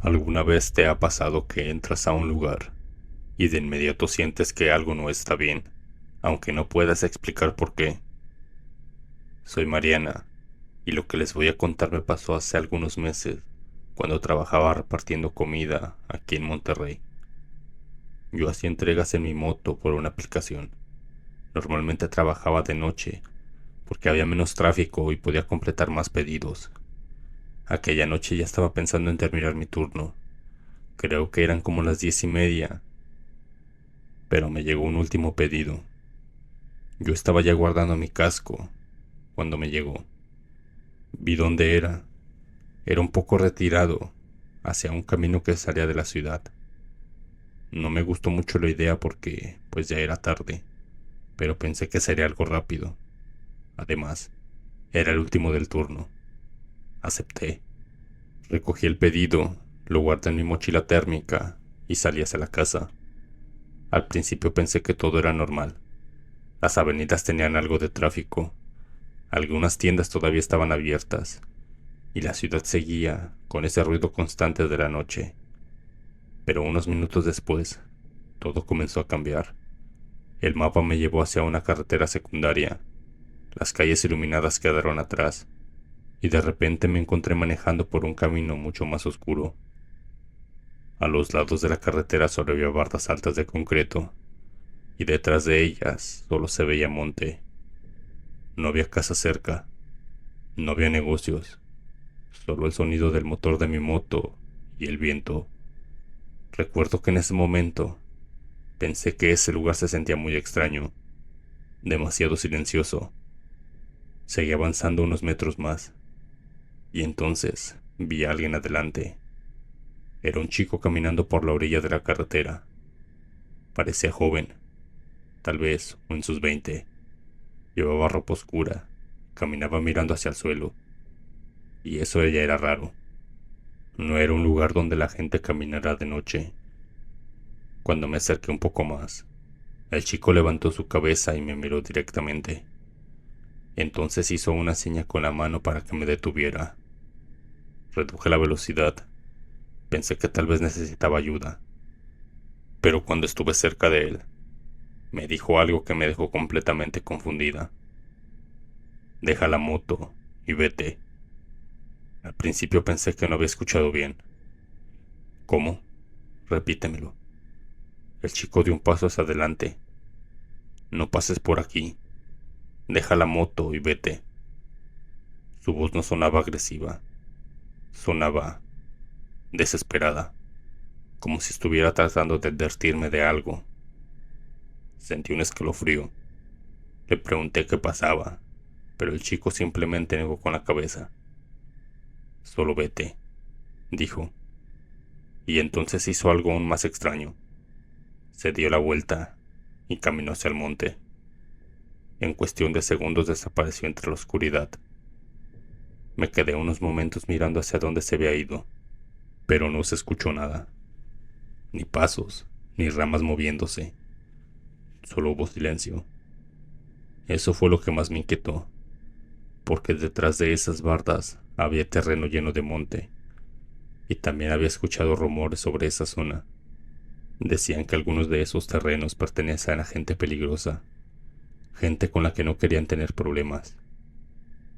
¿Alguna vez te ha pasado que entras a un lugar y de inmediato sientes que algo no está bien, aunque no puedas explicar por qué? Soy Mariana, y lo que les voy a contar me pasó hace algunos meses, cuando trabajaba repartiendo comida aquí en Monterrey. Yo hacía entregas en mi moto por una aplicación. Normalmente trabajaba de noche, porque había menos tráfico y podía completar más pedidos. Aquella noche ya estaba pensando en terminar mi turno. Creo que eran como las 10:30, pero me llegó un último pedido. Yo estaba ya guardando mi casco cuando me llegó. Vi dónde era. Era un poco retirado, hacia un camino que salía de la ciudad. No me gustó mucho la idea porque, pues ya era tarde, pero pensé que sería algo rápido. Además, era el último del turno. Acepté. Recogí el pedido, lo guardé en mi mochila térmica y salí hacia la casa. Al principio pensé que todo era normal. Las avenidas tenían algo de tráfico. Algunas tiendas todavía estaban abiertas y la ciudad seguía con ese ruido constante de la noche. Pero unos minutos después, todo comenzó a cambiar. El mapa me llevó hacia una carretera secundaria. Las calles iluminadas quedaron atrás, y de repente me encontré manejando por un camino mucho más oscuro. A los lados de la carretera solo había bardas altas de concreto, y detrás de ellas solo se veía monte. No había casa cerca, no había negocios, solo el sonido del motor de mi moto y el viento. Recuerdo que en ese momento pensé que ese lugar se sentía muy extraño, demasiado silencioso. Seguí avanzando unos metros más, y entonces vi a alguien adelante. Era un chico caminando por la orilla de la carretera. Parecía joven, tal vez en sus 20. Llevaba ropa oscura, caminaba mirando hacia el suelo, y eso ya era raro. No era un lugar donde la gente caminara de noche. Cuando me acerqué un poco más, el chico levantó su cabeza y me miró directamente. Entonces hizo una seña con la mano para que me detuviera. Reduje la velocidad. Pensé que tal vez necesitaba ayuda. Pero cuando estuve cerca de él, me dijo algo que me dejó completamente confundida. Deja la moto y vete. Al principio pensé que no había escuchado bien. ¿Cómo? Repítemelo. El chico dio un paso hacia adelante. No pases por aquí. Deja la moto y vete. Su voz no sonaba agresiva. Sonaba desesperada, como si estuviera tratando de advertirme de algo. Sentí un escalofrío. Le pregunté qué pasaba, pero el chico simplemente negó con la cabeza. Solo vete, dijo. Y entonces hizo algo aún más extraño. Se dio la vuelta y caminó hacia el monte. En cuestión de segundos desapareció entre la oscuridad. Me quedé unos momentos mirando hacia dónde se había ido, pero no se escuchó nada. Ni pasos, ni ramas moviéndose. Solo hubo silencio. Eso fue lo que más me inquietó, porque detrás de esas bardas había terreno lleno de monte, y también había escuchado rumores sobre esa zona. Decían que algunos de esos terrenos pertenecían a gente peligrosa, gente con la que no querían tener problemas.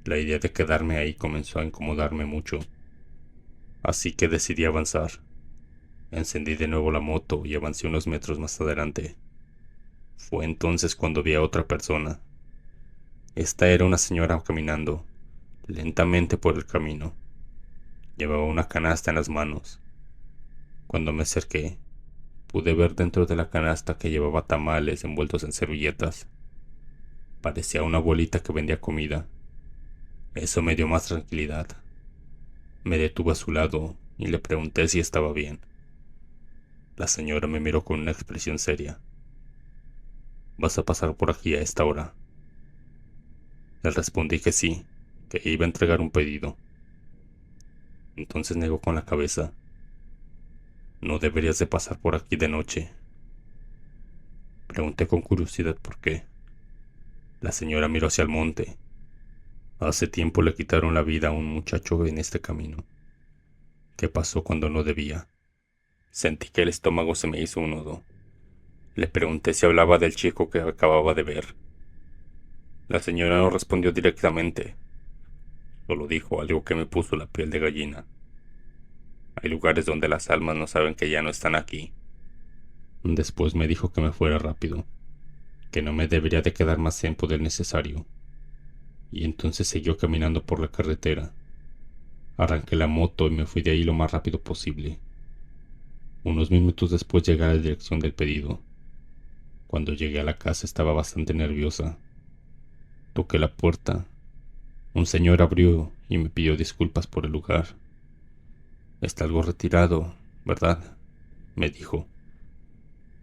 La idea de quedarme ahí comenzó a incomodarme mucho, así que decidí avanzar. Encendí de nuevo la moto y avancé unos metros más adelante. Fue entonces cuando vi a otra persona. Esta era una señora caminando lentamente por el camino. Llevaba una canasta en las manos. Cuando me acerqué, pude ver dentro de la canasta que llevaba tamales envueltos en servilletas. Parecía una abuelita que vendía comida. Eso me dio más tranquilidad. Me detuve a su lado y le pregunté si estaba bien. La señora me miró con una expresión seria. ¿Vas a pasar por aquí a esta hora? Le respondí que sí, que iba a entregar un pedido. Entonces negó con la cabeza. No deberías de pasar por aquí de noche. Pregunté con curiosidad por qué. La señora miró hacia el monte. Hace tiempo le quitaron la vida a un muchacho en este camino. ¿Qué pasó cuando no debía? Sentí que el estómago se me hizo un nudo. Le pregunté si hablaba del chico que acababa de ver. La señora no respondió directamente, solo dijo algo que me puso la piel de gallina. Hay lugares donde las almas no saben que ya no están aquí. Después me dijo que me fuera rápido, que no me debería de quedar más tiempo del necesario. Y entonces siguió caminando por la carretera. Arranqué la moto y me fui de ahí lo más rápido posible. Unos minutos después llegué a la dirección del pedido. Cuando llegué a la casa estaba bastante nerviosa. Toqué la puerta. Un señor abrió y me pidió disculpas por el lugar. Está algo retirado, ¿verdad? Me dijo.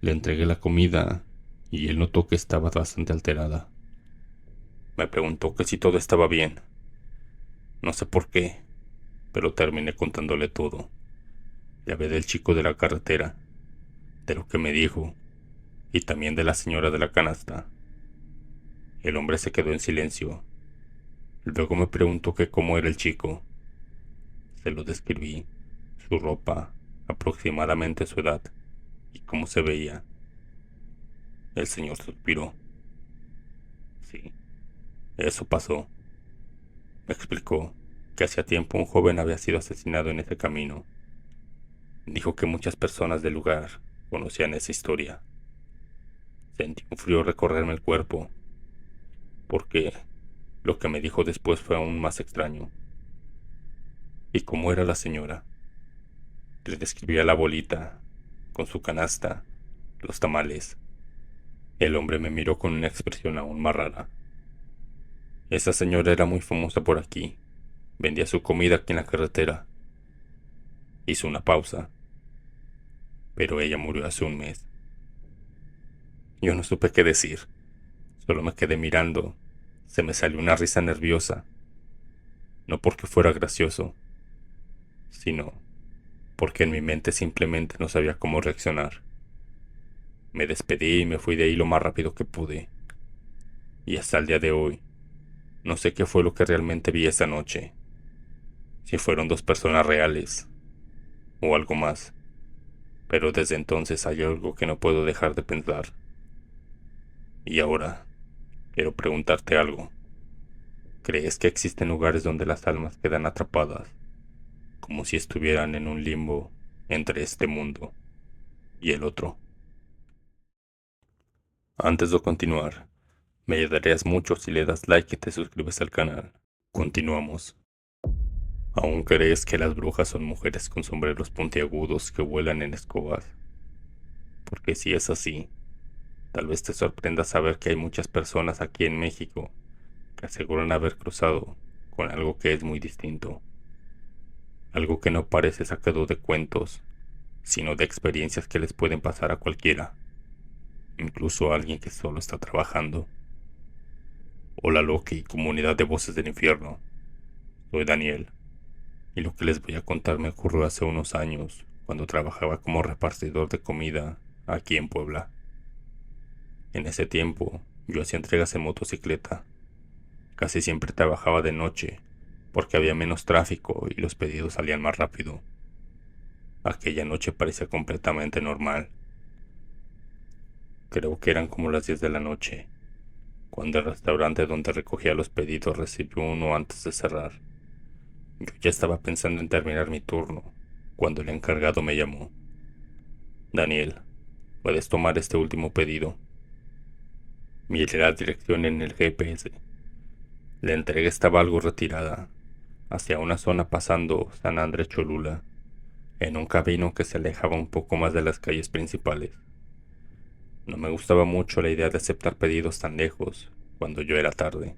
Le entregué la comida y él notó que estaba bastante alterada. Me preguntó que si todo estaba bien. No sé por qué, pero terminé contándole todo. Le hablé del chico de la carretera, de lo que me dijo, y también de la señora de la canasta. El hombre se quedó en silencio. Luego me preguntó que cómo era el chico. Se lo describí, su ropa, aproximadamente su edad, y cómo se veía. El señor suspiró. Sí, eso pasó. Me explicó que hacía tiempo un joven había sido asesinado en ese camino. Dijo que muchas personas del lugar conocían esa historia. Sentí un frío recorrerme el cuerpo, porque lo que me dijo después fue aún más extraño. ¿Y cómo era la señora? Le describí a la abuelita, con su canasta, los tamales. El hombre me miró con una expresión aún más rara. Esa señora era muy famosa por aquí. Vendía su comida aquí en la carretera. Hizo una pausa, pero ella murió hace un mes. Yo no supe qué decir. Solo me quedé mirando. Se me salió una risa nerviosa. No porque fuera gracioso, sino porque en mi mente simplemente no sabía cómo reaccionar. Me despedí y me fui de ahí lo más rápido que pude. Y hasta el día de hoy, no sé qué fue lo que realmente vi esa noche. Si fueron dos personas reales, o algo más. Pero desde entonces hay algo que no puedo dejar de pensar. Y ahora, quiero preguntarte algo. ¿Crees que existen lugares donde las almas quedan atrapadas, como si estuvieran en un limbo entre este mundo y el otro? Antes de continuar, me ayudarías mucho si le das like y te suscribes al canal. Continuamos. ¿Aún crees que las brujas son mujeres con sombreros puntiagudos que vuelan en escobas? Porque si es así, tal vez te sorprenda saber que hay muchas personas aquí en México que aseguran haber cruzado con algo que es muy distinto. Algo que no parece sacado de cuentos, sino de experiencias que les pueden pasar a cualquiera, incluso a alguien que solo está trabajando. Hola Loki, comunidad de voces del infierno. Soy Daniel, y lo que les voy a contar me ocurrió hace unos años, cuando trabajaba como repartidor de comida aquí en Puebla. En ese tiempo, yo hacía entregas en motocicleta. Casi siempre trabajaba de noche, porque había menos tráfico y los pedidos salían más rápido. Aquella noche parecía completamente normal. Creo que eran como las 10 de la noche, cuando el restaurante donde recogía los pedidos recibió uno antes de cerrar. Yo ya estaba pensando en terminar mi turno, cuando el encargado me llamó. Daniel, ¿puedes tomar este último pedido? Miré la dirección en el GPS. La entrega estaba algo retirada, hacia una zona pasando San Andrés Cholula, en un camino que se alejaba un poco más de las calles principales. No me gustaba mucho la idea de aceptar pedidos tan lejos, cuando yo era tarde,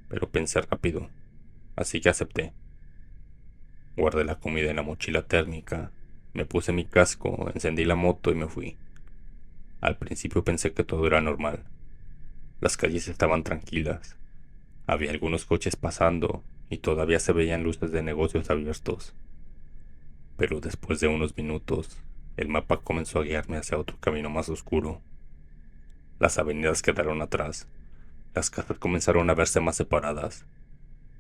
pero pensé rápido, así que acepté. Guardé la comida en la mochila térmica, me puse mi casco, encendí la moto y me fui. Al principio pensé que todo era normal. Las calles estaban tranquilas. Había algunos coches pasando y todavía se veían luces de negocios abiertos. Pero después de unos minutos, el mapa comenzó a guiarme hacia otro camino más oscuro. Las avenidas quedaron atrás. Las casas comenzaron a verse más separadas.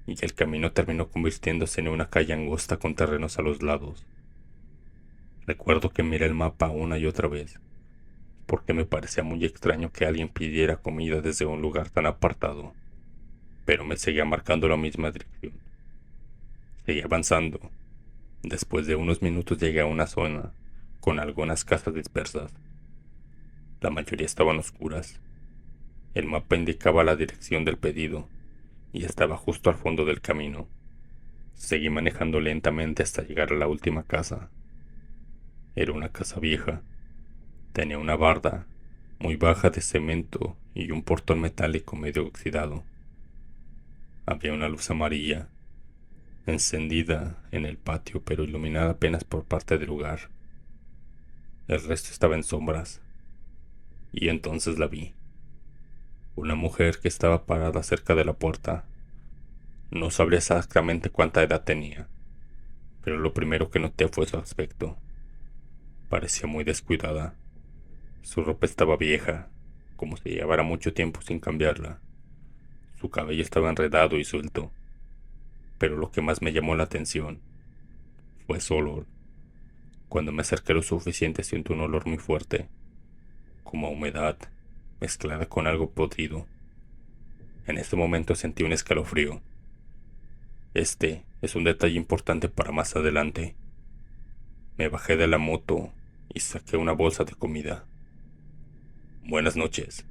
y el camino terminó convirtiéndose en una calle angosta con terrenos a los lados. Recuerdo que miré el mapa una y otra vez, porque me parecía muy extraño que alguien pidiera comida desde un lugar tan apartado, pero me seguía marcando la misma dirección. Seguí avanzando. Después de unos minutos llegué a una zona con algunas casas dispersas. La mayoría estaban oscuras. El mapa indicaba la dirección del pedido y estaba justo al fondo del camino. Seguí manejando lentamente hasta llegar a la última casa. Era una casa vieja. Tenía una barda muy baja de cemento y un portón metálico medio oxidado. Había una luz amarilla encendida en el patio, pero iluminada apenas por parte del lugar. El resto estaba en sombras. Y entonces la vi. Una mujer que estaba parada cerca de la puerta. No sabría exactamente cuánta edad tenía, pero lo primero que noté fue su aspecto. Parecía muy descuidada. Su ropa estaba vieja, como si llevara mucho tiempo sin cambiarla. Su cabello estaba enredado y suelto, pero lo que más me llamó la atención fue su olor. Cuando me acerqué lo suficiente sentí un olor muy fuerte, como a humedad, mezclada con algo podrido. En ese momento sentí un escalofrío. Este es un detalle importante para más adelante. Me bajé de la moto y saqué una bolsa de comida. Buenas noches.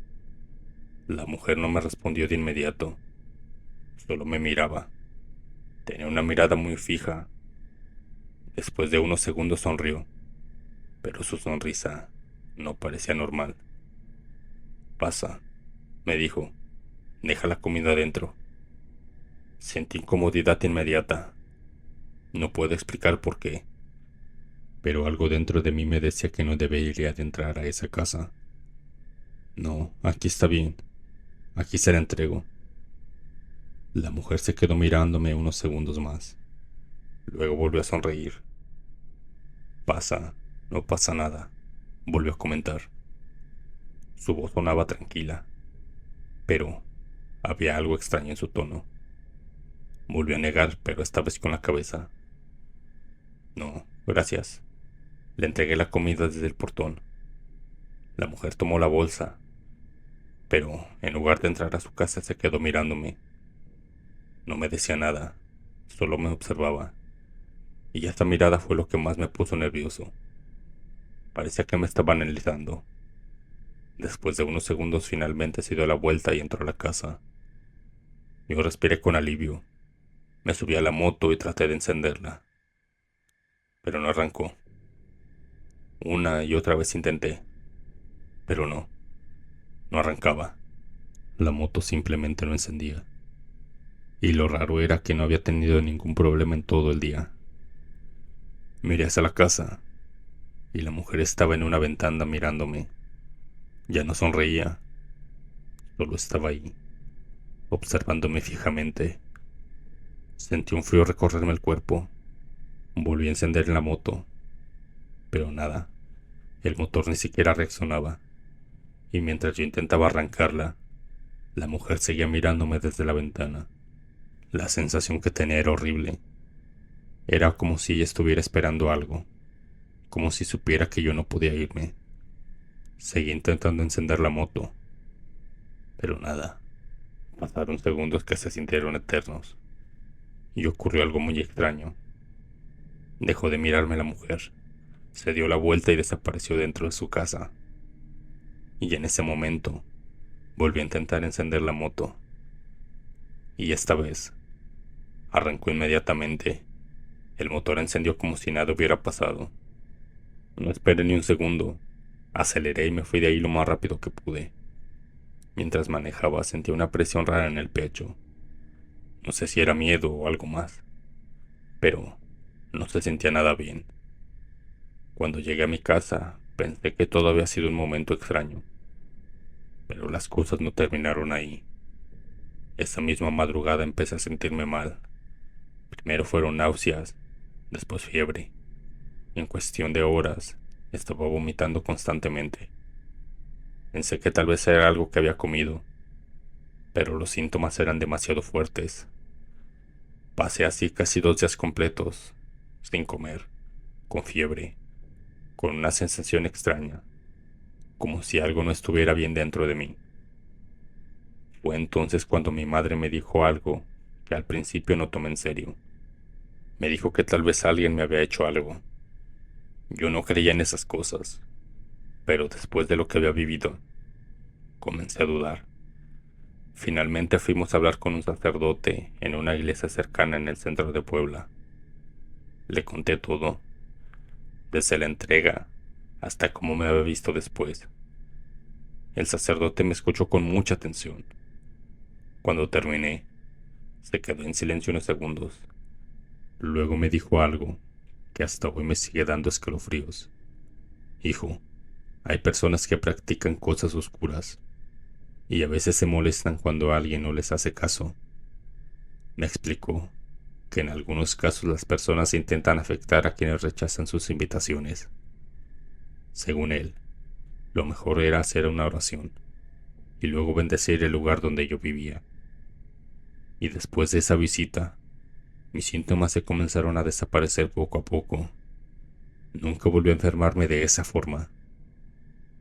La mujer no me respondió de inmediato, solo me miraba. Tenía una mirada muy fija. Después de unos segundos sonrió, pero su sonrisa no parecía normal. Pasa, me dijo, deja la comida adentro. Sentí incomodidad inmediata. No puedo explicar por qué, pero algo dentro de mí me decía que no debería de entrar a esa casa. No, aquí está bien, aquí se la entrego. La mujer se quedó mirándome unos segundos más. Luego volvió a sonreír. Pasa, no pasa nada, volvió a comentar. Su voz sonaba tranquila, pero había algo extraño en su tono. Volvió a negar, pero esta vez con la cabeza. No, gracias. Le entregué la comida desde el portón. La mujer tomó la bolsa, pero en lugar de entrar a su casa se quedó mirándome. No me decía nada, solo me observaba. Y esta mirada fue lo que más me puso nervioso. Parecía que me estaba analizando. Después de unos segundos finalmente se dio la vuelta y entró a la casa. Yo respiré con alivio. Me subí a la moto y traté de encenderla, pero no arrancó. Una y otra vez intenté, pero no arrancaba. La moto simplemente no encendía. Y lo raro era que no había tenido ningún problema en todo el día. Miré hacia la casa y la mujer estaba en una ventana mirándome. Ya no sonreía, solo estaba ahí, observándome fijamente. Sentí un frío recorrerme el cuerpo. Volví a encender la moto, pero nada. El motor ni siquiera reaccionaba. Y mientras yo intentaba arrancarla, la mujer seguía mirándome desde la ventana. La sensación que tenía era horrible. Era como si ella estuviera esperando algo, como si supiera que yo no podía irme. Seguí intentando encender la moto, pero nada. Pasaron segundos que se sintieron eternos, y ocurrió algo muy extraño. Dejó de mirarme la mujer, se dio la vuelta y desapareció dentro de su casa. Y en ese momento, volví a intentar encender la moto, y esta vez arrancó inmediatamente. El motor encendió como si nada hubiera pasado. No esperé ni un segundo. Aceleré y me fui de ahí lo más rápido que pude. Mientras manejaba sentí una presión rara en el pecho. No sé si era miedo o algo más, pero no se sentía nada bien. Cuando llegué a mi casa, pensé que todo había sido un momento extraño, pero las cosas no terminaron ahí. Esa misma madrugada empecé a sentirme mal. Primero fueron náuseas, después fiebre. En cuestión de horas, estaba vomitando constantemente. Pensé que tal vez era algo que había comido, pero los síntomas eran demasiado fuertes. Pasé así casi 2 días completos, sin comer, con fiebre, con una sensación extraña, como si algo no estuviera bien dentro de mí. Fue entonces cuando mi madre me dijo algo que al principio no tomé en serio. Me dijo que tal vez alguien me había hecho algo. Yo no creía en esas cosas, pero después de lo que había vivido, comencé a dudar. Finalmente fuimos a hablar con un sacerdote en una iglesia cercana en el centro de Puebla. Le conté todo, desde la entrega hasta cómo me había visto después. El sacerdote me escuchó con mucha atención. Cuando terminé, se quedó en silencio unos segundos. Luego me dijo algo que hasta hoy me sigue dando escalofríos. Hijo, hay personas que practican cosas oscuras y a veces se molestan cuando alguien no les hace caso. Me explicó que en algunos casos las personas intentan afectar a quienes rechazan sus invitaciones. Según él, lo mejor era hacer una oración y luego bendecir el lugar donde yo vivía. Y después de esa visita, mis síntomas se comenzaron a desaparecer poco a poco. Nunca volví a enfermarme de esa forma,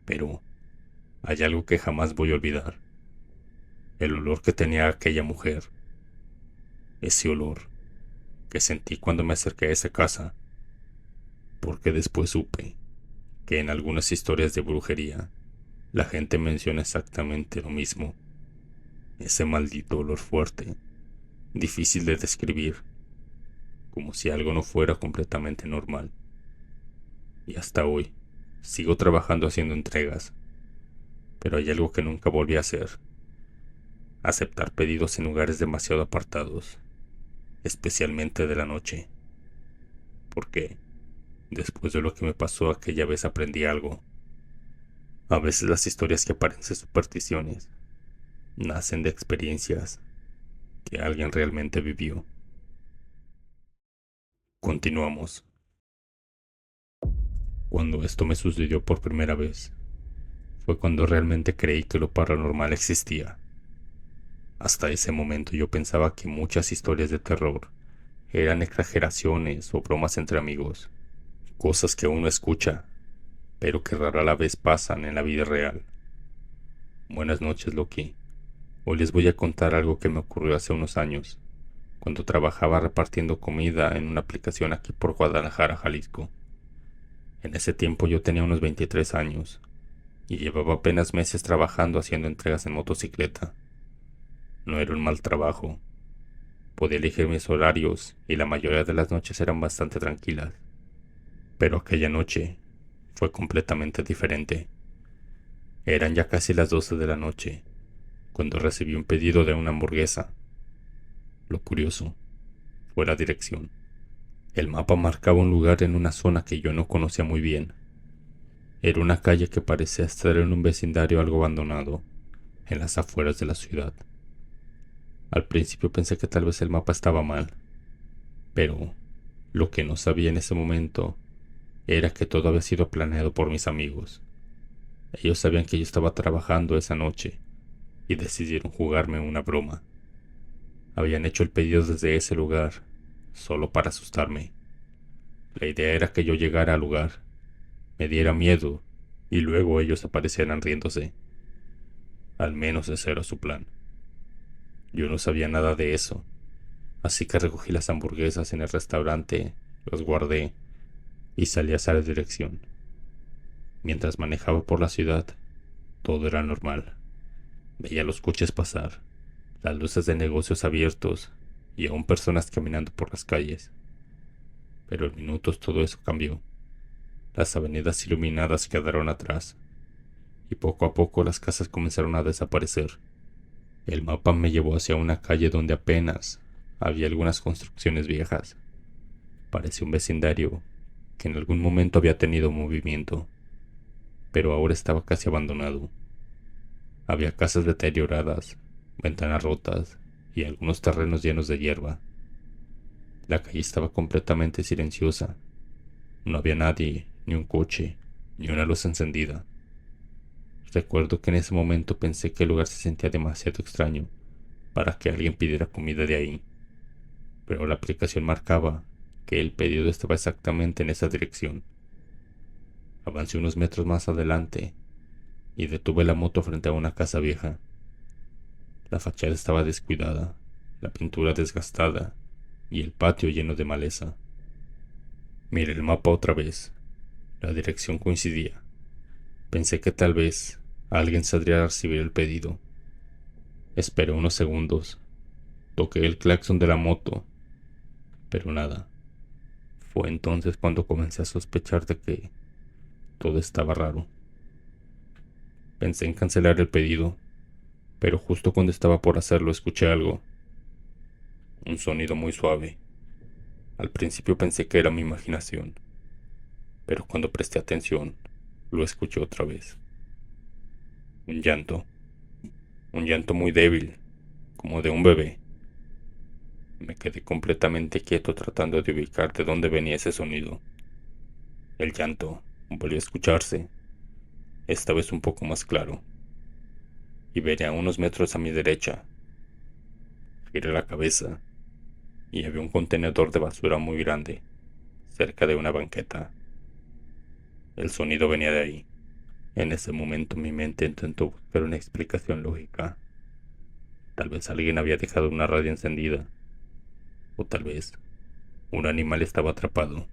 pero hay algo que jamás voy a olvidar. El olor que tenía aquella mujer, ese olor que sentí cuando me acerqué a esa casa, porque después supe que en algunas historias de brujería la gente menciona exactamente lo mismo. Ese maldito olor fuerte, difícil de describir, como si algo no fuera completamente normal. Y hasta hoy, sigo trabajando haciendo entregas, pero hay algo que nunca volví a hacer: aceptar pedidos en lugares demasiado apartados, especialmente de la noche, porque después de lo que me pasó aquella vez aprendí algo. A veces las historias que parecen supersticiones nacen de experiencias que alguien realmente vivió. Continuamos. Cuando esto me sucedió por primera vez, fue cuando realmente creí que lo paranormal existía. Hasta ese momento yo pensaba que muchas historias de terror eran exageraciones o bromas entre amigos, cosas que uno escucha, pero que rara la vez pasan en la vida real. Buenas noches, Loki. Hoy les voy a contar algo que me ocurrió hace unos años, cuando trabajaba repartiendo comida en una aplicación aquí por Guadalajara, Jalisco. En ese tiempo yo tenía unos 23 años y llevaba apenas meses trabajando haciendo entregas en motocicleta. No era un mal trabajo. Podía elegir mis horarios y la mayoría de las noches eran bastante tranquilas. Pero aquella noche fue completamente diferente. Eran ya casi las 12 de la noche cuando recibí un pedido de una hamburguesa. Lo curioso fue la dirección. El mapa marcaba un lugar en una zona que yo no conocía muy bien. Era una calle que parecía estar en un vecindario algo abandonado, en las afueras de la ciudad. Al principio pensé que tal vez el mapa estaba mal, pero lo que no sabía en ese momento era que todo había sido planeado por mis amigos. Ellos sabían que yo estaba trabajando esa noche y decidieron jugarme una broma. Habían hecho el pedido desde ese lugar, solo para asustarme. La idea era que yo llegara al lugar, me diera miedo y luego ellos aparecieran riéndose. Al menos ese era su plan. Yo no sabía nada de eso, así que recogí las hamburguesas en el restaurante, las guardé y salí hacia la dirección. Mientras manejaba por la ciudad, todo era normal. Veía los coches pasar, las luces de negocios abiertos y aún personas caminando por las calles. Pero en minutos todo eso cambió. Las avenidas iluminadas quedaron atrás y poco a poco las casas comenzaron a desaparecer. El mapa me llevó hacia una calle donde apenas había algunas construcciones viejas. Parecía un vecindario que en algún momento había tenido movimiento, pero ahora estaba casi abandonado. Había casas deterioradas, ventanas rotas y algunos terrenos llenos de hierba. La calle estaba completamente silenciosa. No había nadie, ni un coche, ni una luz encendida. Recuerdo que en ese momento pensé que el lugar se sentía demasiado extraño para que alguien pidiera comida de ahí, pero la aplicación marcaba que el pedido estaba exactamente en esa dirección. Avancé unos metros más adelante y detuve la moto frente a una casa vieja. La fachada estaba descuidada, la pintura desgastada y el patio lleno de maleza. Miré el mapa otra vez. La dirección coincidía. Pensé que tal vez alguien saldría a recibir el pedido. Esperé unos segundos. Toqué el claxon de la moto, pero nada. Fue entonces cuando comencé a sospechar de que todo estaba raro. Pensé en cancelar el pedido, pero justo cuando estaba por hacerlo escuché algo. Un sonido muy suave. Al principio pensé que era mi imaginación, pero cuando presté atención, lo escuché otra vez. Un llanto. Un llanto muy débil, como de un bebé. Me quedé completamente quieto tratando de ubicar de dónde venía ese sonido. El llanto volvió a escucharse, esta vez un poco más claro, y veré a unos metros a mi derecha. Giré la cabeza y había un contenedor de basura muy grande, cerca de una banqueta. El sonido venía de ahí. En ese momento mi mente intentó buscar una explicación lógica. Tal vez alguien había dejado una radio encendida, o tal vez un animal estaba atrapado.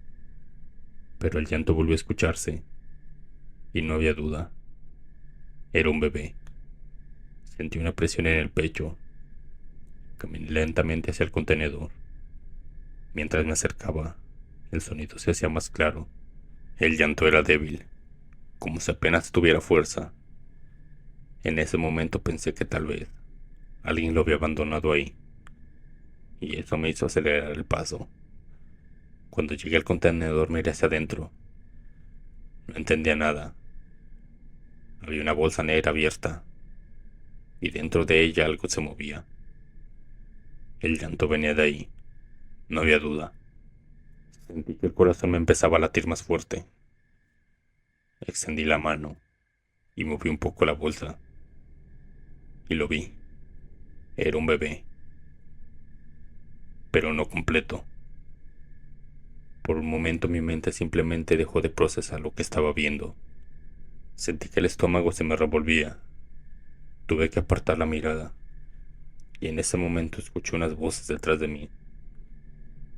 Pero el llanto volvió a escucharse, y no había duda. Era un bebé. Sentí una presión en el pecho. Caminé lentamente hacia el contenedor. Mientras me acercaba, el sonido se hacía más claro. El llanto era débil, como si apenas tuviera fuerza. En ese momento pensé que tal vez alguien lo había abandonado ahí, y eso me hizo acelerar el paso. Cuando llegué al contenedor miré hacia adentro. No entendía nada. Había una bolsa negra abierta, y dentro de ella algo se movía. El llanto venía de ahí, no había duda. Sentí que el corazón me empezaba a latir más fuerte. Extendí la mano y moví un poco la bolsa. Y lo vi. Era un bebé, pero no completo. Por un momento mi mente simplemente dejó de procesar lo que estaba viendo. Sentí que el estómago se me revolvía. Tuve que apartar la mirada. Y en ese momento escuché unas voces detrás de mí.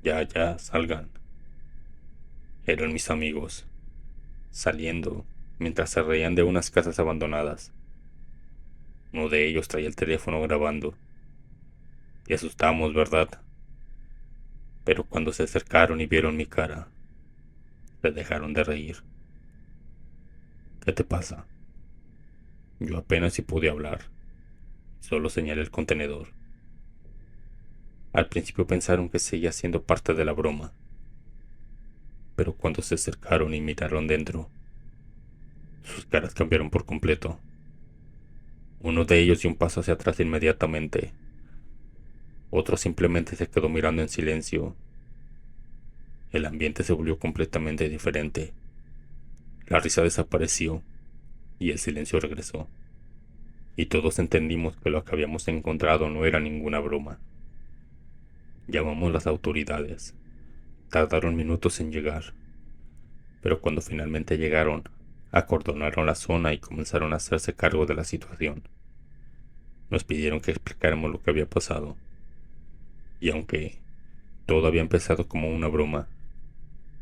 Ya, ya, salgan. Eran mis amigos, saliendo, mientras se reían de unas casas abandonadas. Uno de ellos traía el teléfono grabando. Y asustamos, ¿verdad? Pero cuando se acercaron y vieron mi cara, se dejaron de reír. ¿Qué te pasa? Yo apenas si pude hablar. Solo señalé el contenedor. Al principio pensaron que seguía siendo parte de la broma, pero cuando se acercaron y miraron dentro, sus caras cambiaron por completo. Uno de ellos dio un paso hacia atrás inmediatamente. Otro simplemente se quedó mirando en silencio. El ambiente se volvió completamente diferente. La risa desapareció y el silencio regresó. Y todos entendimos que lo que habíamos encontrado no era ninguna broma. Llamamos a las autoridades. Tardaron minutos en llegar, pero cuando finalmente llegaron, acordonaron la zona y comenzaron a hacerse cargo de la situación. Nos pidieron que explicáramos lo que había pasado. Y aunque todo había empezado como una broma,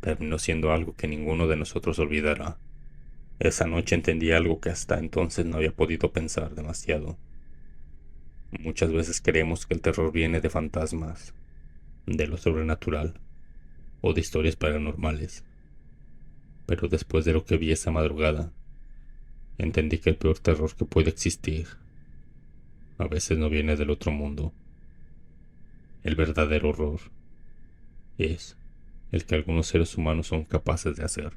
terminó siendo algo que ninguno de nosotros olvidará. Esa noche entendí algo que hasta entonces no había podido pensar demasiado. Muchas veces creemos que el terror viene de fantasmas, de lo sobrenatural o de historias paranormales. Pero después de lo que vi esa madrugada, entendí que el peor terror que puede existir a veces no viene del otro mundo. El verdadero horror es el que algunos seres humanos son capaces de hacer.